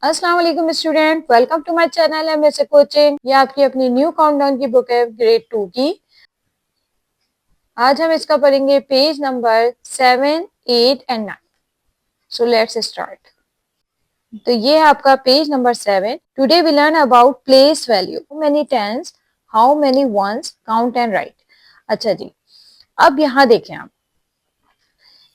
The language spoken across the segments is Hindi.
अस्सलाम वालेकुम student, welcome to my channel MSA coaching. ये आपकी अपनी न्यू काउंटडाउन की बुक है ग्रेड 2 की। आज हम इसका पढ़ेंगे page number 7, 8 and 9। So let's start. तो ये है आपका page number 7। Today we learn about place value, how many tens, how many ones, count and write. अच्छा जी, अब यहाँ देखें आप,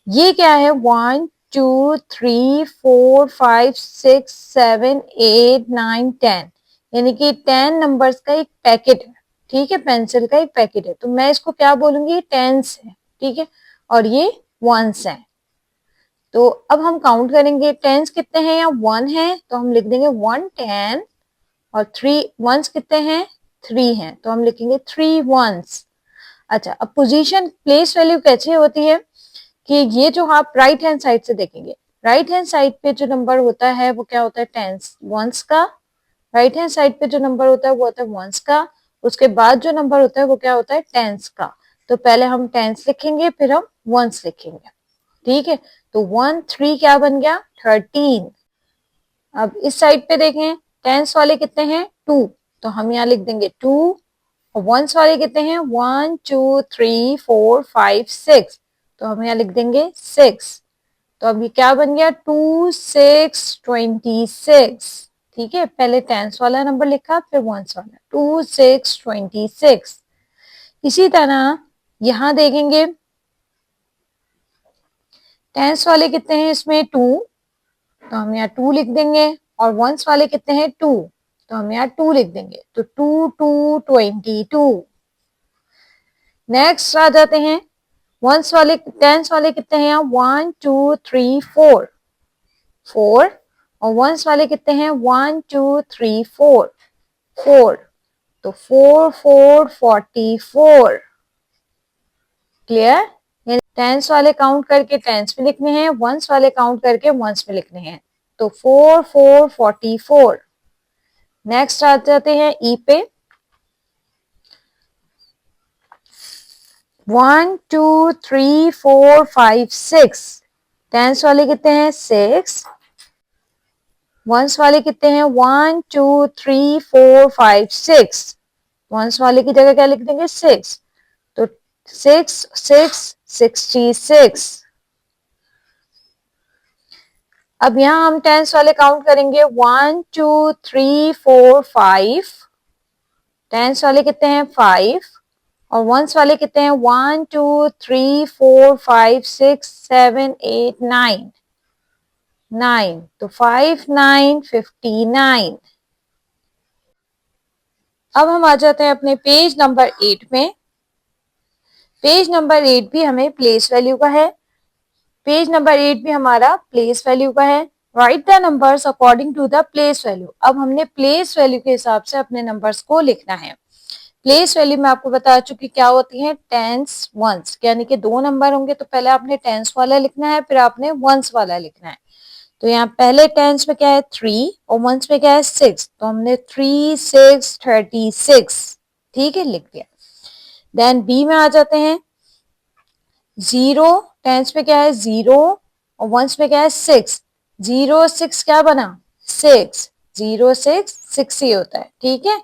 ये क्या है? 1 2 3 4 5 6 7 8 9 10, यानी कि 10 नंबर्स का एक पैकेट है। ठीक है, पेंसिल का एक पैकेट है, तो मैं इसको क्या बोलूंगी? टेंस है। ठीक है, और ये वंस है। तो अब हम काउंट करेंगे टेंस कितने हैं या 1 है, तो हम लिख देंगे 1 10, और 3 वंस कितने हैं? 3 हैं, तो हम लिखेंगे 3 वंस। अच्छा, अब पोजीशन प्लेस वैल्यू कैसे होती है कि ये जो आप राइट हैंड साइड से देखेंगे, राइट हैंड साइड पे जो नंबर होता है वो क्या होता है? टेंस, वंस का। राइट हैंड साइड पे जो नंबर होता है वो होता है वंस का। उसके बाद जो नंबर होता है वो क्या होता है? टेंस का। तो पहले हम टेंस लिखेंगे, फिर हम वंस लिखेंगे। ठीक है, तो 1 3 क्या बन गया? 13। अब इस साइड पे देखें, टेंस वाले कितने हैं? 2, तो हम यहाँ लिख देंगे 2। और वंस वाले कितने हैं? 1 2 3 4 5 6, तो हम यहाँ लिख देंगे 6। तो अब ये क्या बन गया? 2 6 26। ठीक है, पहले टेंस वाला नंबर लिखा, फिर वंस वाला। 2 6 26। इसी तरह यहां देखेंगे, टेंस वाले कितने हैं इसमें? 2, तो हम यहाँ 2 लिख देंगे। और वंस वाले कितने हैं? 2, तो हम यहाँ 2 लिख देंगे। तो 2 2 22। नेक्स्ट आ जाते हैं वंस वाले, टेंस वाले कितने हैं? 1 2 3 4 4, और वंस वाले कितने हैं? 1 2 3 4 4, तो 4 4 44। क्लियर? टेंस वाले काउंट करके टेंस में लिखने हैं, वंस वाले काउंट करके वंस में लिखने हैं। तो 4 4 44। नेक्स्ट आ जाते हैं ई पे। 1 2 3 4 5 6, टेंस वाले कितने हैं? 6। वंस वाले कितने हैं? 1 2 3 4 5 6, वंस वाले की जगह क्या लिख देंगे? 6। तो 6 6 66। अब यहां हम टेंस वाले काउंट करेंगे, 1 2 3 4 5, टेंस वाले कितने हैं? 5। और वंस वाले कितने हैं? 1 2 3 4 5 6 7 8 9 9, तो 5 9 59। अब हम आ जाते हैं अपने पेज नंबर 8 में। पेज नंबर 8 भी हमें प्लेस वैल्यू का है। पेज नंबर 8 भी हमारा प्लेस वैल्यू का है। Write the numbers according to the place value. अब हमने प्लेस वैल्यू के हिसाब से अपने नंबर्स को लिखना है। प्लेस वैल्यू में आपको बता चुकी क्या होती है? टेंस वंस, यानी कि 2 नंबर होंगे तो पहले आपने टेंस वाला लिखना है, फिर आपने वंस वाला लिखना है। तो यहाँ पहले टेंस में क्या है? 3, और वंस में क्या है? 6, तो हमने 3 6 36। ठीक है, लिख दिया। देन बी में आ जाते हैं। 0, टेंस में क्या है? 0, और वंस में क्या है? 6। 0 6 क्या बना? 6। 0 6 6 ही होता है। ठीक है,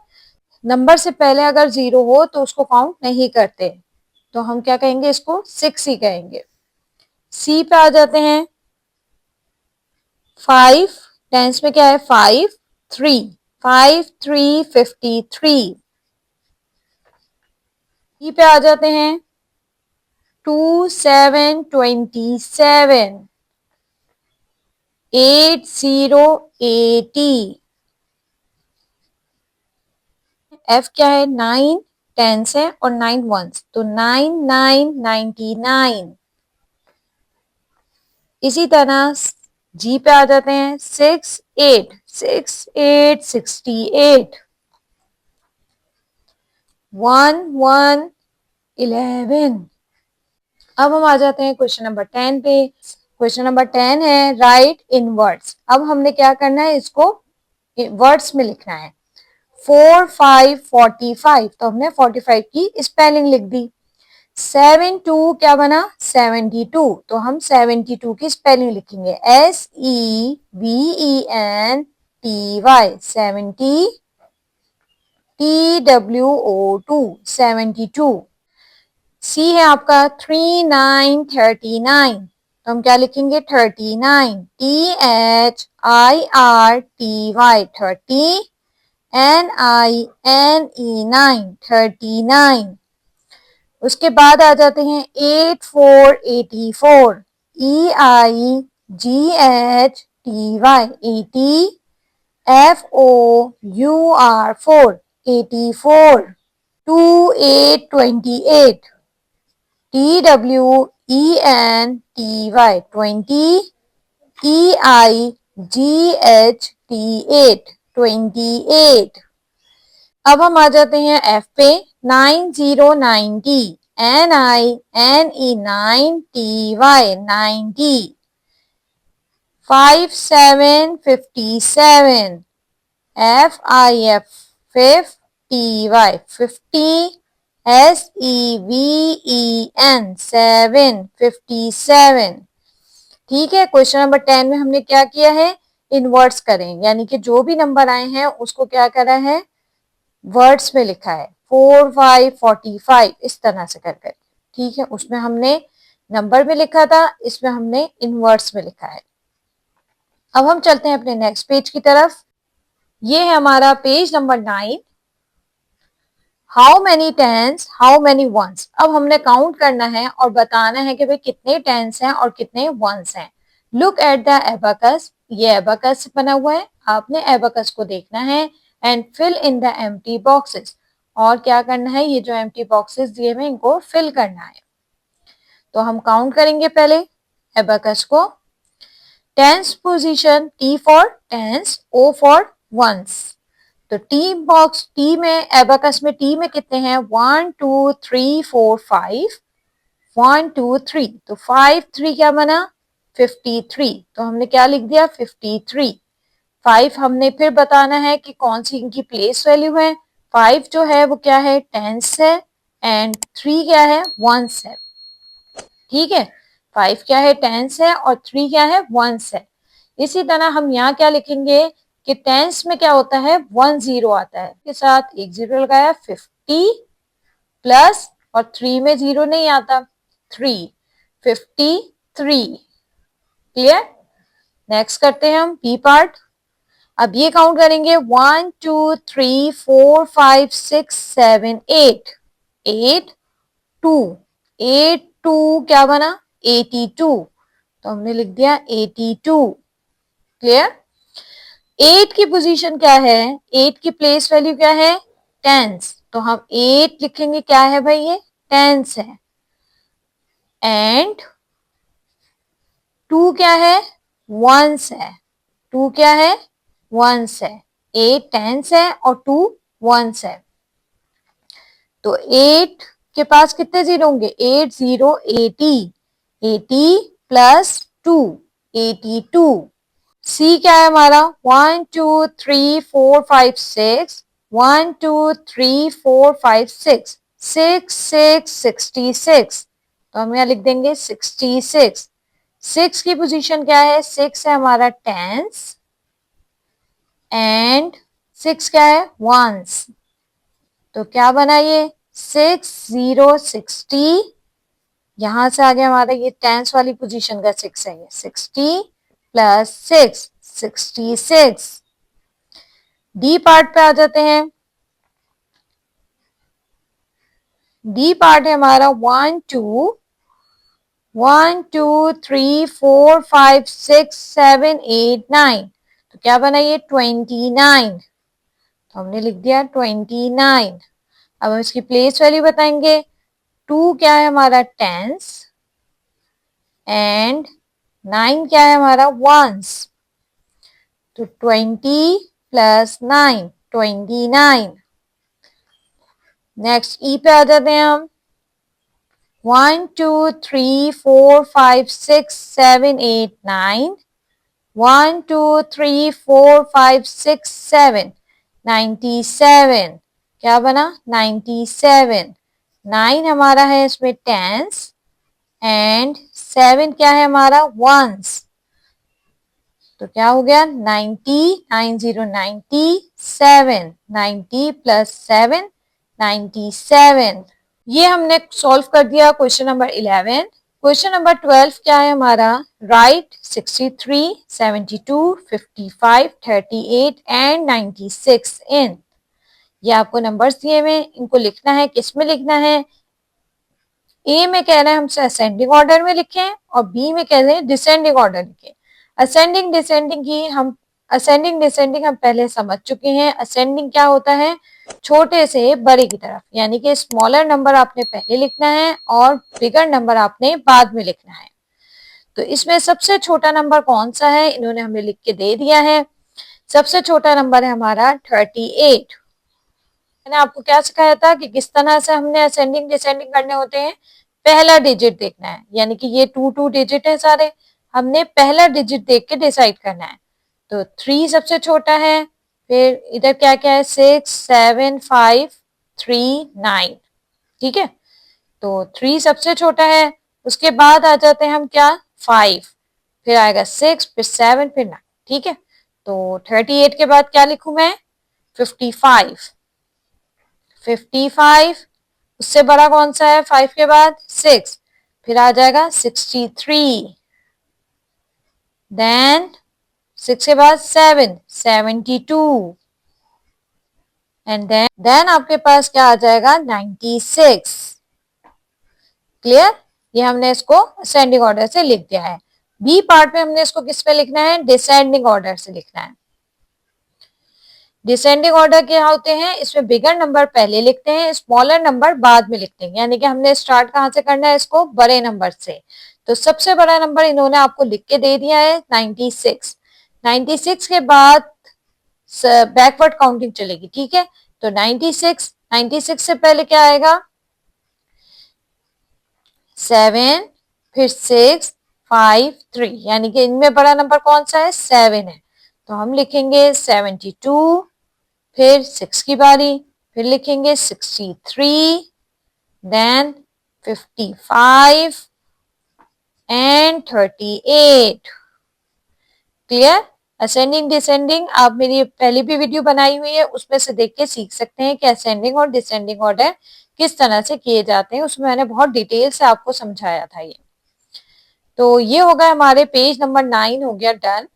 नंबर से पहले अगर 0 हो तो उसको काउंट नहीं करते, तो हम क्या कहेंगे? इसको 6 ही कहेंगे। सी पे आ जाते हैं। 5, टेंस में क्या है? 5 3, 5 3 53। ई पे आ जाते हैं। 2 7 27, 8 0 80। एफ क्या है? 9 टेंस है और 9 वंस, तो 9 9 99। इसी तरह जी पे आ जाते हैं। 6 8 6 8 68। 1 1 11। अब हम आ जाते हैं क्वेश्चन नंबर 10 पे। क्वेश्चन नंबर 10 है राइट इन वर्ड्स। अब हमने क्या करना है? इसको वर्ड्स में लिखना है। 4 5 45, तो हमने 45 की स्पेलिंग लिख दी। 7 2 क्या बना? 72, तो हम 72 की स्पेलिंग लिखेंगे। SEVEN TY 70, TWO2 72. C है आपका 3939, तो हम क्या लिखेंगे 39, THIRTY 30, NINE 39। उसके बाद आ जाते हैं 8484, EIGHTY 80, FOUR 84, 2828, TWENTY 20, EIGHT 28। अब हम आ जाते हैं F पे 9090, NINE 90, 5757, FIF 50, SEVEN 757। ठीक है, क्वेश्चन नंबर 10 में हमने क्या किया है, इनवर्ट्स करें, यानी कि जो भी नंबर आए हैं उसको क्या करा है, वर्ड्स में लिखा है 4 5 45 इस तरह से कर कर। ठीक है, उसमें हमने नंबर में लिखा था, इसमें हमने इनवर्ट्स में लिखा है। अब हम चलते हैं अपने नेक्स्ट पेज की तरफ। ये है हमारा page number 9। How many tens, how many ones. अब हमने काउंट करना है और बताना है कि भाई कितने टेंस हैं और कितने वंस हैं। लुक एट द एबाकस, ये एबाकस बना हुआ है, आपने एबाकस को देखना है and fill in the empty boxes. और क्या करना है, ये जो एम्प्टी बॉक्सेस दिए हुए इनको फिल करना है। तो हम काउंट करेंगे पहले एबाकस को। Tens position, T for tens, O for ones. तो टी बॉक्स, टी में एबाकस में टी में कितने हैं, 1 2 3 4 5, 1 2 3, तो 5 3 क्या बना 53, तो हमने क्या लिख दिया 53। 5 हमने फिर बताना है कि कौन सी इनकी प्लेस वैल्यू है। 5 जो है वो क्या है, टेंस है, एंड 3 क्या है, वंस है। ठीक है, 5 क्या है, टेंस है, और 3 क्या है, वंस है। इसी तरह हम यहाँ क्या लिखेंगे कि टेंस में क्या होता है, 10 आता है, के साथ एक जीरो लगाया, 50 प्लस, और 3 में जीरो नहीं आता, 3, 53। क्लियर। नेक्स्ट करते हैं हम बी पार्ट। अब ये काउंट करेंगे 1 2 3 4 5 6 7 8, 8 2, 8 2 क्या बना 82, तो हमने लिख दिया 82। क्लियर। 8 की पोजीशन क्या है, 8 की प्लेस वैल्यू क्या है, टेंस, तो हम 8 लिखेंगे, क्या है भाई ये टेंस है। एंड 2 क्या है, वंस है, 2 क्या है, वंस है। 8 टेंस है और 2 वंस है। तो 8 के पास कितने जीरो होंगे, 8 0 80, 80 प्लस 2 82। सी क्या है हमारा, 1 2 3 4 5 6, 1 2 3 4 5 6, 6 6 66, तो हम यहाँ लिख देंगे 66। 6 की पोजीशन क्या है, 6 है हमारा टेंस, एंड 6 क्या है, वंस, तो क्या बना ये 6 0 60। यहां से आ गया हमारा ये टेंस वाली पोजीशन का 6 है, ये 60 प्लस 6 66। डी पार्ट पे आ जाते हैं। डी पार्ट है हमारा 1 2 1 2 3 4 5 6 7 8 9, तो क्या बना ये 29, तो हमने लिख दिया 29। अब हम इसकी प्लेस वैल्यू बताएंगे। 2 क्या है हमारा टेंस, एंड 9 क्या है हमारा वंस, तो 20 प्लस 9 29। नेक्स्ट ई पे आ जाते हैं हम। 1 2 3 4 5 6 7 8 9, 1 2 3 4 5 6 7 97, क्या बना 97। 9 हमारा है इसमें टेंस, एंड 7 क्या है हमारा वंस, तो क्या हो गया 90, 7, 90 प्लस 7, 97। ये हमने सॉल्व कर दिया क्वेश्चन नंबर 11। क्वेश्चन नंबर 12 क्या है हमारा, राइट 63, 72, 55, 38 एंड 96 इन। ये आपको नंबर्स दिए हुए, इनको लिखना है, किस में लिखना है। ए में कह रहे हैं हमसे असेंडिंग ऑर्डर में लिखें और बी में कह रहे हैं डिसेंडिंग ऑर्डर लिखें। असेंडिंग डिसेंडिंग हम पहले समझ चुके हैं। असेंडिंग क्या होता है, छोटे से बड़े की तरफ, यानी कि स्मॉलर नंबर आपने पहले लिखना है और बिगर नंबर आपने बाद में लिखना है। तो इसमें सबसे छोटा नंबर कौन सा है, इन्होंने हमें लिख के दे दिया है। सबसे छोटा नंबर है हमारा 38। मैंने आपको क्या सिखाया था कि किस तरह से हमने असेंडिंग डिसेंडिंग करने होते हैं। पहला डिजिट देखना है, यानी कि ये 2 डिजिट है सारे, हमने पहला डिजिट देख के डिसाइड करना है। तो 3 सबसे छोटा है, फिर इधर क्या क्या है 6, 7, 5, 3, 9। ठीक है, तो 3 सबसे छोटा है। उसके बाद आ जाते हैं हम क्या 5, फिर आएगा 6, फिर 7, फिर 9। ठीक है, तो 38 के बाद क्या लिखूं मैं 55। 55, उससे बड़ा कौन सा है 5 के बाद 6, फिर आ जाएगा 63, देन 6 के बाद 7, 72 एंड देन आपके पास क्या आ जाएगा 96। क्लियर, ये हमने इसको असेंडिंग ऑर्डर से लिख दिया है। बी पार्ट में हमने इसको किस पे लिखना है, डिसेंडिंग ऑर्डर से लिखना है। डिसेंडिंग ऑर्डर क्या होते हैं, इसमें बिगर नंबर पहले लिखते हैं, स्मॉलर नंबर बाद में लिखते हैं, यानी कि हमने स्टार्ट कहां से करना है इसको, बड़े नंबर से। तो सबसे बड़ा नंबर इन्होंने आपको लिख के दे दिया है 96। 96 के बाद बैकवर्ड काउंटिंग चलेगी। ठीक है, तो 96 से पहले क्या आएगा 7, फिर 6, 5, 3, यानी कि इनमें बड़ा नंबर कौन सा है 7 है। तो हम लिखेंगे 72, फिर 6 की बारी, फिर लिखेंगे 63, then 55 and 38। Clear, ascending descending आप मेरी पहली भी वीडियो बनाई हुई है, उसमें से देख के सीख सकते हैं कि असेंडिंग और डिसेंडिंग ऑर्डर किस तरह से किए जाते हैं। उसमें मैंने बहुत डिटेल से आपको समझाया था। ये तो ये होगा हमारे पेज नंबर 9 हो गया डन।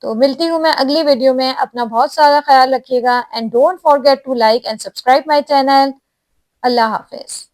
तो मिलती हूँ मैं अगली वीडियो में, अपना बहुत सारा ख्याल रखिएगा and don't forget to like and subscribe my channel. अल्लाह हाफिज।